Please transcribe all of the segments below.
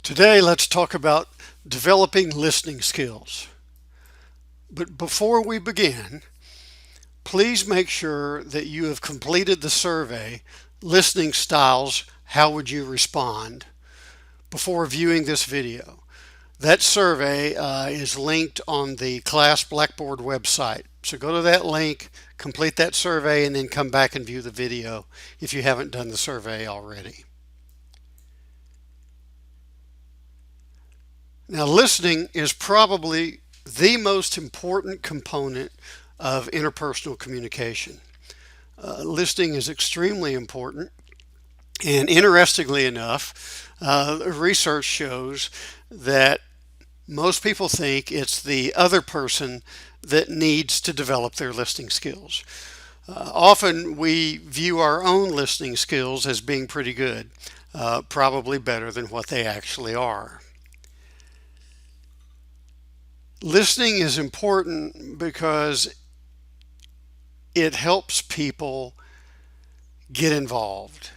Today, let's talk about developing listening skills. But before we begin, please make sure that you have completed the survey, Listening Styles, How Would You Respond, before viewing this video. That survey is linked on the Class Blackboard website. So go to that link, complete that survey, and then come back and view the video if you haven't done the survey already. Now, listening is probably the most important component of interpersonal communication. Listening is extremely important, and interestingly enough, research shows that most people think it's the other person that needs to develop their listening skills. Often we view our own listening skills as being pretty good, probably better than what they actually are. Listening is important because it helps people get involved.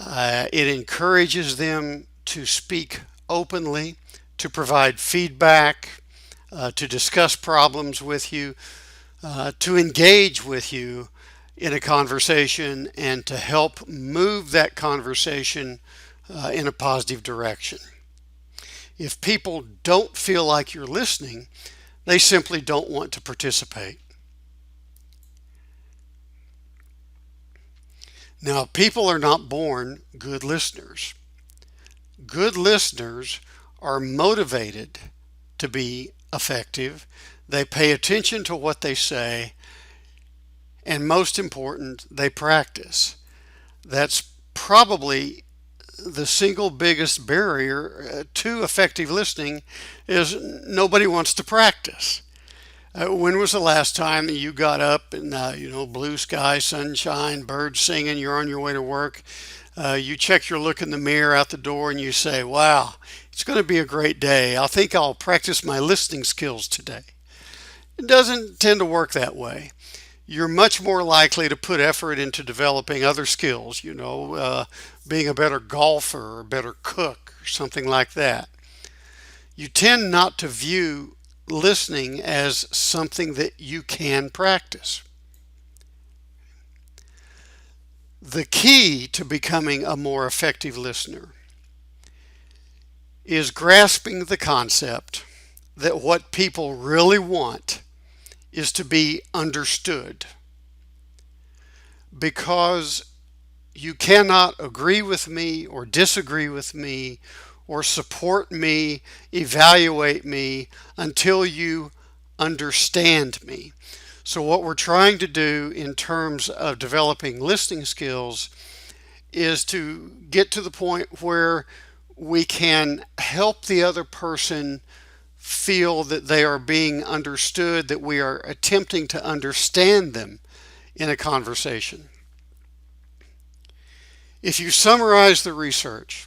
It encourages them to speak openly, to provide feedback, to discuss problems with you, to engage with you in a conversation, and to help move that conversation in a positive direction. If people don't feel like you're listening, they simply don't want to participate. Now, people are not born good listeners. Good listeners are motivated to be effective. They pay attention to what they say, and most important, they practice. That's probably the single biggest barrier to effective listening is nobody wants to practice. When was the last time that you got up and, blue sky, sunshine, birds singing, you're on your way to work, you check your look in the mirror out the door and you say, wow, it's going to be a great day. I think I'll practice my listening skills today. It doesn't tend to work that way. You're much more likely to put effort into developing other skills, being a better golfer or a better cook or something like that. You tend not to view listening as something that you can practice. The key to becoming a more effective listener is grasping the concept that what people really want is to be understood, because you cannot agree with me or disagree with me or support me, evaluate me until you understand me. So what we're trying to do in terms of developing listening skills is to get to the point where we can help the other person feel that they are being understood, that we are attempting to understand them in a conversation. If you summarize the research,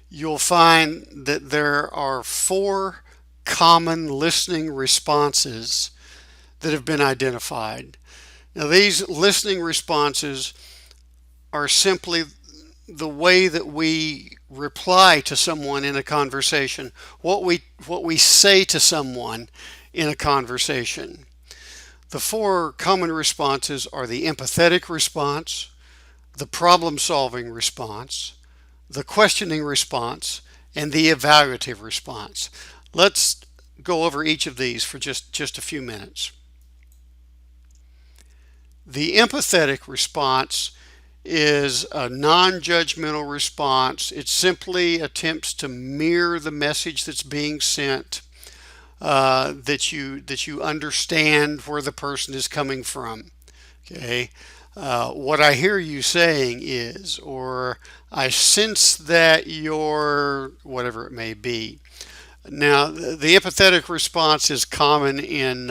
you'll find that there are 4 common listening responses that have been identified. Now, these listening responses are simply the way that we reply to someone in a conversation, what we say to someone in a conversation. The 4 common responses are the empathetic response, the problem-solving response, the questioning response, and the evaluative response. Let's go over each of these for just a few minutes. The empathetic response is a non-judgmental response. It simply attempts to mirror the message that's being sent, that you understand where the person is coming from. Okay, what I hear you saying is, or I sense that you're, whatever it may be. Now, the empathetic response is common in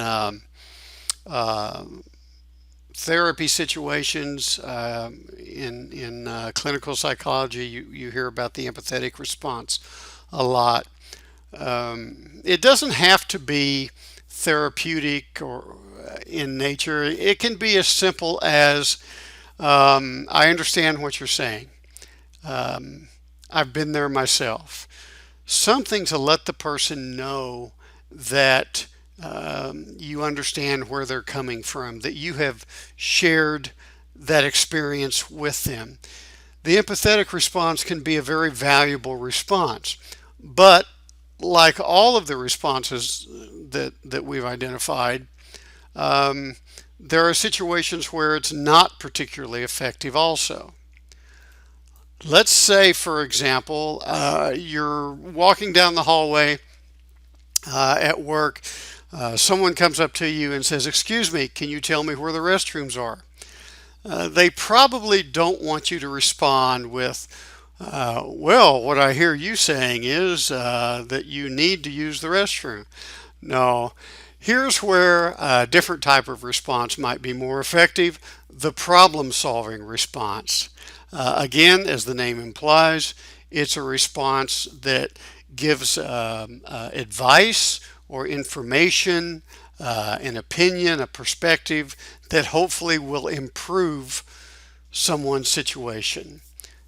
therapy situations. In clinical psychology, you hear about the empathetic response a lot. It doesn't have to be therapeutic or in nature. It can be as simple as, I understand what you're saying. I've been there myself. something to let the person know that you understand where they're coming from, that you have shared that experience with them. The empathetic response can be a very valuable response, but like all of the responses that we've identified, um, there are situations where it's not particularly effective also. Let's say, for example, you're walking down the hallway at work. Someone comes up to you and says, "Excuse me, can you tell me where the restrooms are?" They probably don't want you to respond with, "Well, what I hear you saying is that you need to use the restroom." No, here's where a different type of response might be more effective: the problem solving response. Again, as the name implies, it's a response that gives advice or information, an opinion, a perspective that hopefully will improve someone's situation.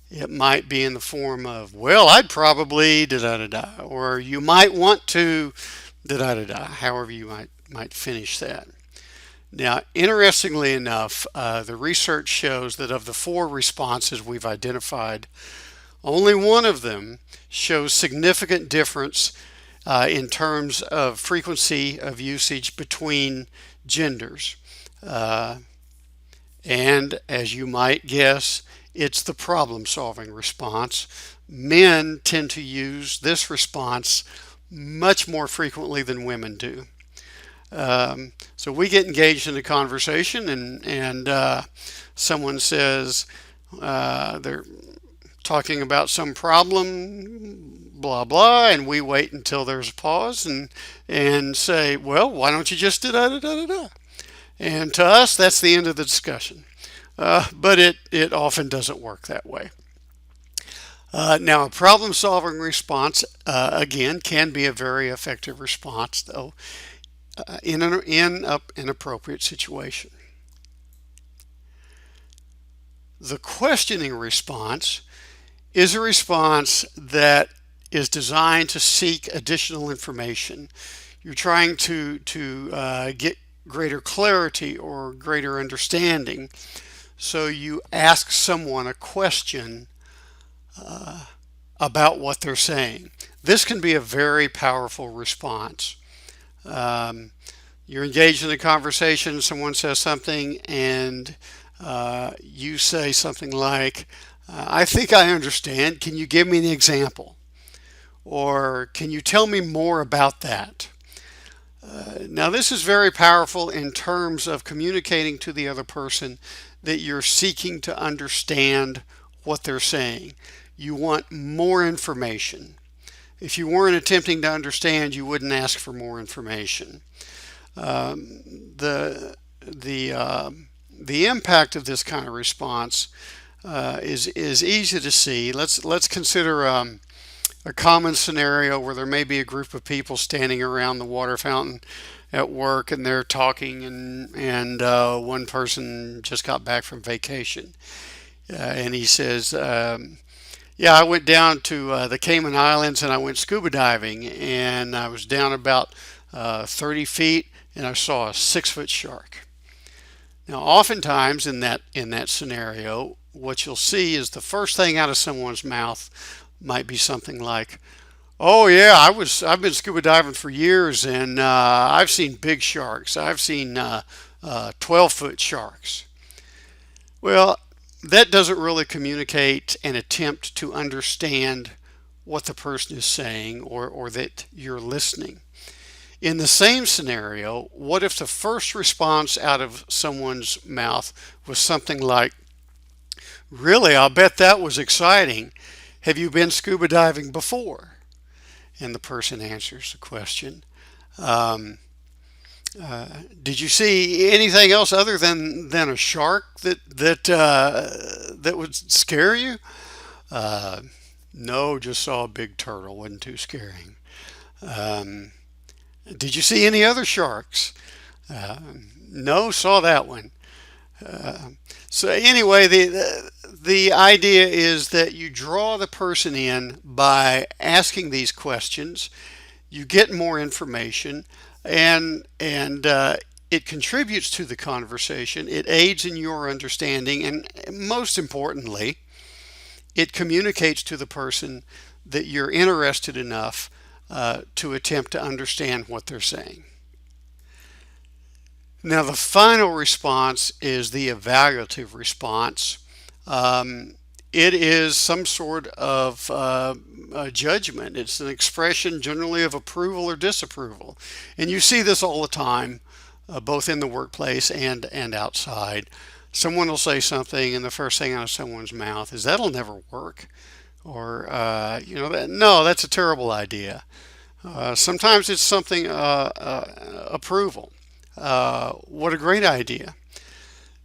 It might be in the form of, "Well, I'd probably da da da da," or "You might want to da da da da," however you might finish that. Now, interestingly enough, the research shows that of the four responses we've identified, only one of them shows significant difference in terms of frequency of usage between genders. Uh, and as you might guess, it's the problem solving response. Men tend to use this response much more frequently than women do. So we get engaged in a conversation, and someone says they're talking about some problem, blah blah, and we wait until there's a pause and say, "Well, why don't you just da da da da da?" And to us, that's the end of the discussion. But it often doesn't work that way. Now, a problem solving response, again, can be a very effective response, though, in an appropriate situation. The questioning response is a response that is designed to seek additional information. You're trying to get greater clarity or greater understanding. So you ask someone a question about what they're saying. This can be a very powerful response. Um, you're engaged in a conversation, someone says something, and you say something like, "I think I understand. Can you give me an example?" Or, "Can you tell me more about that?" Now, this is very powerful in terms of communicating to the other person that you're seeking to understand what they're saying. You want more information. If you weren't attempting to understand, you wouldn't ask for more information. The impact of this kind of response is easy to see. Let's consider a common scenario where there may be a group of people standing around the water fountain at work, and they're talking, and one person just got back from vacation, and he says, "Yeah, I went down to the Cayman Islands and I went scuba diving, and I was down about 30 feet, and I saw a 6 foot shark." Now, oftentimes in that scenario, what you'll see is the first thing out of someone's mouth might be something like, "Oh yeah, I've been scuba diving for years, and I've seen big sharks. I've seen 12-foot sharks." Well, that doesn't really communicate an attempt to understand what the person is saying, or that you're listening. In the same scenario, what if the first response out of someone's mouth was something like, "Really, I'll bet that was exciting. Have you been scuba diving before?" And the person answers the question, um, "Did you see anything else other than a shark that would scare you?" Uh, no, just saw a big turtle. Wasn't too scaring. Um, "Did you see any other sharks?" Uh, no, saw that one. Uh, so anyway, The idea is that you draw the person in by asking these questions. You get more information, and it contributes to the conversation. It aids in your understanding, and most importantly, it communicates to the person that you're interested enough to attempt to understand what they're saying. Now, the final response is the evaluative response. It is some sort of a judgment. It's an expression generally of approval or disapproval. And you see this all the time, both in the workplace and outside. Someone will say something, and the first thing out of someone's mouth is, "That'll never work." Or, no, that's a terrible idea. Sometimes it's something, approval. What a great idea.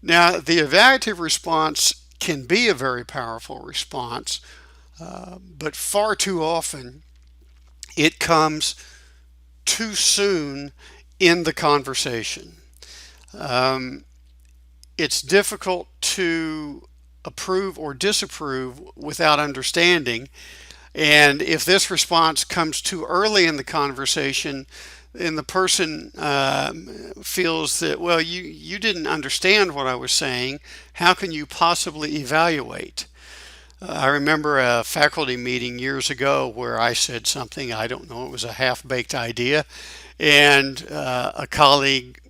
Now, the evaluative response can be a very powerful response, but far too often it comes too soon in the conversation. Um, it's difficult to approve or disapprove without understanding. And if this response comes too early in the conversation, and the person feels that, well, you didn't understand what I was saying. How can you possibly evaluate? I remember a faculty meeting years ago where I said something, I don't know, it was a half-baked idea, and a colleague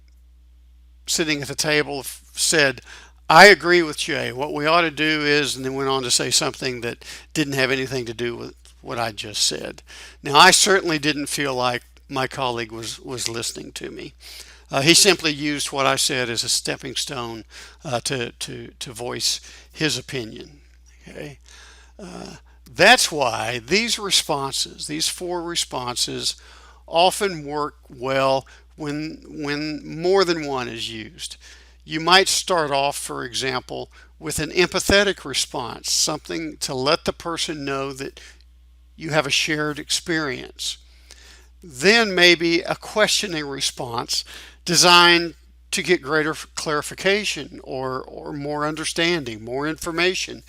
sitting at the table said, "I agree with Jay. What we ought to do is," and then went on to say something that didn't have anything to do with what I just said. Now, I certainly didn't feel like my colleague was listening to me. He simply used what I said as a stepping stone to voice his opinion. Okay, that's why these responses, these four responses, often work well when more than one is used. You might start off, for example, with an empathetic response, something to let the person know that you have a shared experience. Then maybe a questioning response designed to get greater clarification or more understanding, more information.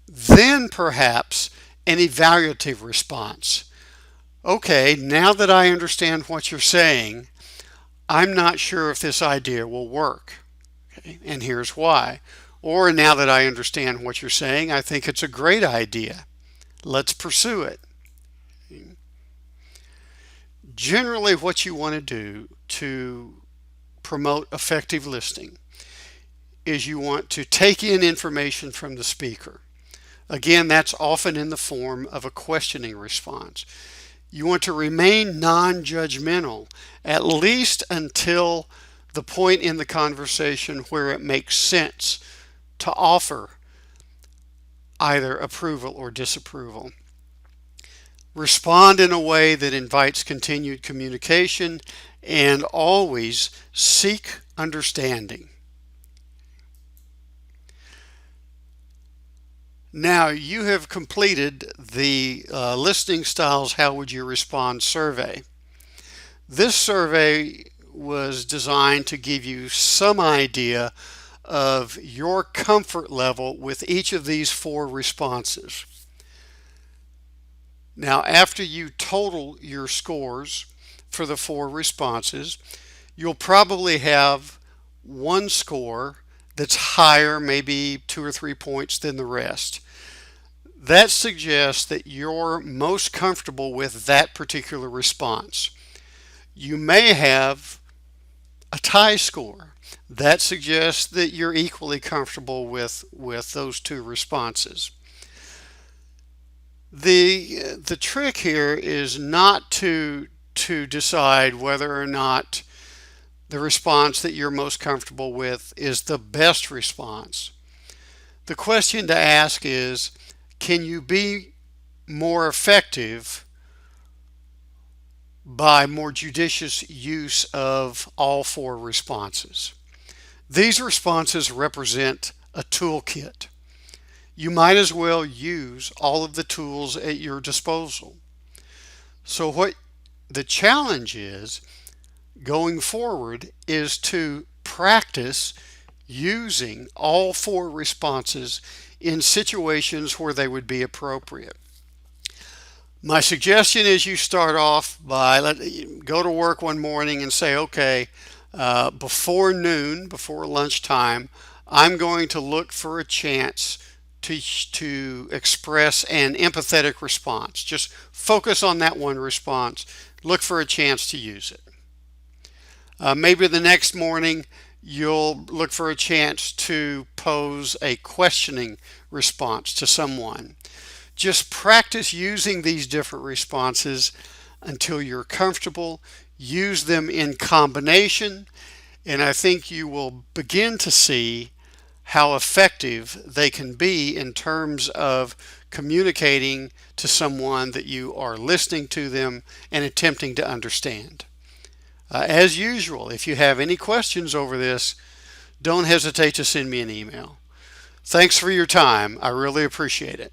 Then perhaps an evaluative response. Okay, now that I understand what you're saying, I'm not sure if this idea will work. Okay, and here's why. Or now that I understand what you're saying, I think it's a great idea. Let's pursue it. Generally, what you want to do to promote effective listening is you want to take in information from the speaker. Again, that's often in the form of a questioning response. You want to remain non-judgmental, at least until the point in the conversation where it makes sense to offer either approval or disapproval. Respond in a way that invites continued communication, and always seek understanding. Now, you have completed the Listening Styles How Would You Respond survey. This survey was designed to give you some idea of your comfort level with each of these four responses. Now, after you total your scores for the four responses, you'll probably have one score that's higher, maybe 2 or 3 points than the rest. That suggests that you're most comfortable with that particular response. You may have a tie score. That suggests that you're equally comfortable with those two responses. The trick here is not to decide whether or not the response that you're most comfortable with is the best response. The question to ask is, can you be more effective by more judicious use of all four responses? These responses represent a toolkit. You might as well use all of the tools at your disposal. So what the challenge is going forward is to practice using all four responses in situations where they would be appropriate. My suggestion is you start off by go to work one morning and say, okay, before noon, before lunchtime, I'm going to look for a chance to express an empathetic response. Just focus on that one response. Look for a chance to use it. Maybe the next morning you'll look for a chance to pose a questioning response to someone. Just practice using these different responses until you're comfortable. Use them in combination, and I think you will begin to see how effective they can be in terms of communicating to someone that you are listening to them and attempting to understand. As usual, if you have any questions over this, don't hesitate to send me an email. Thanks for your time. I really appreciate it.